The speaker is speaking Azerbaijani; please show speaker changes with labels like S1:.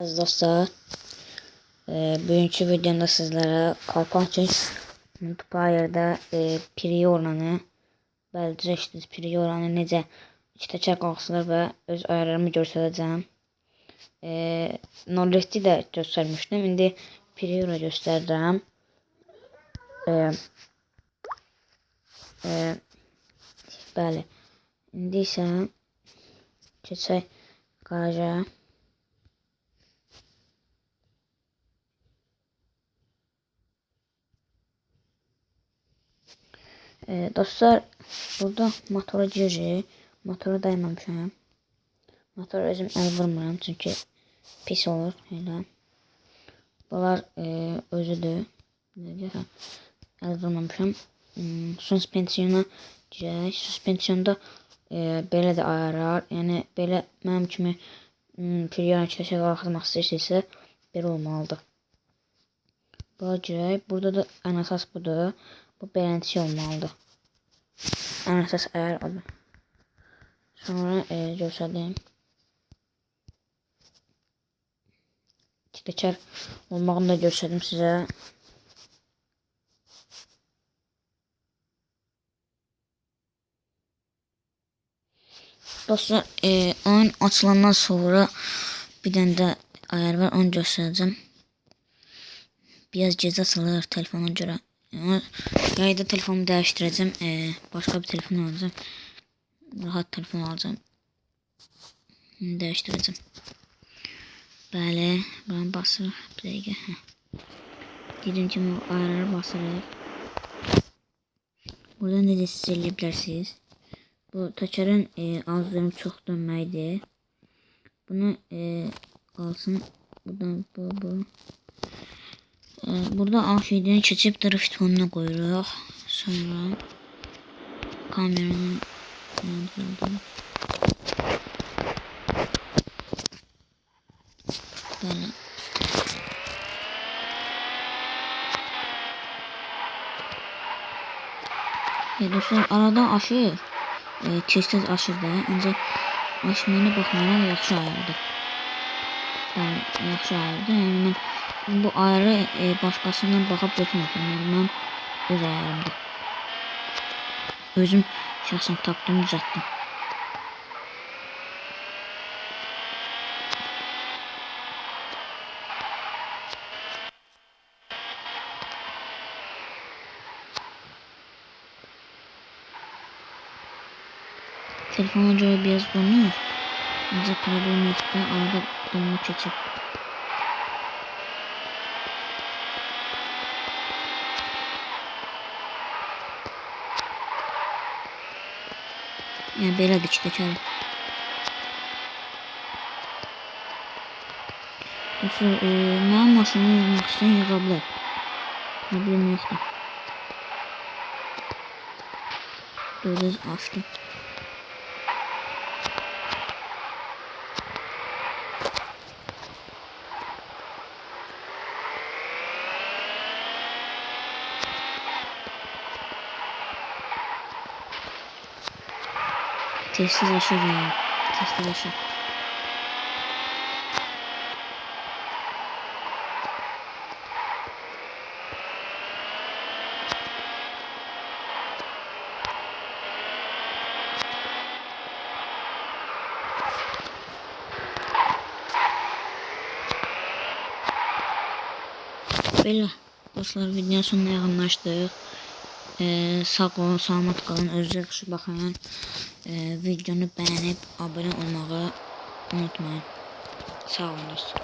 S1: Dostlar, bugünkü videomda sizlere Carpathian Multiplayer'da Prioranı, bəli, Prioranı necə iki təkər qalxılır və öz ayarlarımı göstərəcəm. Nolletti də göstərmişdim, indi Priora göstərəcəm. Bəli, indi isə keçək qaraja. Dostlar, burada motora giririk. Motora dayamamışam. Motora özüm əl vurmuram çünki pis olur elə. Bunlar özüdür. Əl vurmamışam. Suspensiyona girək. Suspensiyonda belə də ayarlar. Yəni belə mənim kimi Prioranı iki təkər qalxırmaq istəyirsinizsə belə olmalıdır. Buna girək. Burada da ən əsas budur. Bu beləncə olmalıdır. Ən əsas ayar odur. Sonra göstərdim. İki təkər olmağını da göstərdim sizə. Dostlar, oyun açılandan sonra bir dənə də ayar var, onu göstərəcəm. Biraz gecə açılır telefona görə. Yayda telefonumu dəyişdirəcəm. Başqa bir telefon alacağım. Rahat telefon alacağım. Dəyişdirəcəm. Bəli, buranı basırıq. Bir dəqiqə. Dediyim kimi ayarları basırıq. Burada necə siz eləyə bilərsiniz? Bu təkərin arzularım çox dönməkdir. Bunu qalsın. Buradan bu. Burada AŞD'ni keçib drift fonuna qoyuruq. Sonra kameranın böyle dostlar, arada aşır. Tez aşır da. Ancaq aşmayına baxmayaraq yaxşı ayardır. Yaxşı ayardır. Yəni mən bu ayarı başqasından baxıb götürmədim. Yəni mən öz ayarımdır. Özüm şəxsən tapdım, düzəltdim. Telefona görə biraz donur. Ancaq problem yoxdur. Arada donma keçib. Yəni belədir ki, təkər. Dostlar, mənim maşını yazmaq istəyən yaza bilər. Problem yoxdur. Gördünüz, açdım. Tezsiz aşır ya. Tezsiz aşır. Belə dostlar, videonun sonuna yaxınlaşdıq. Sağ olun, salamat qalın, özünüzə yaxşı baxın. Videonu bəyənib abunə olmağı unutmayın. Sağ olun dostlar.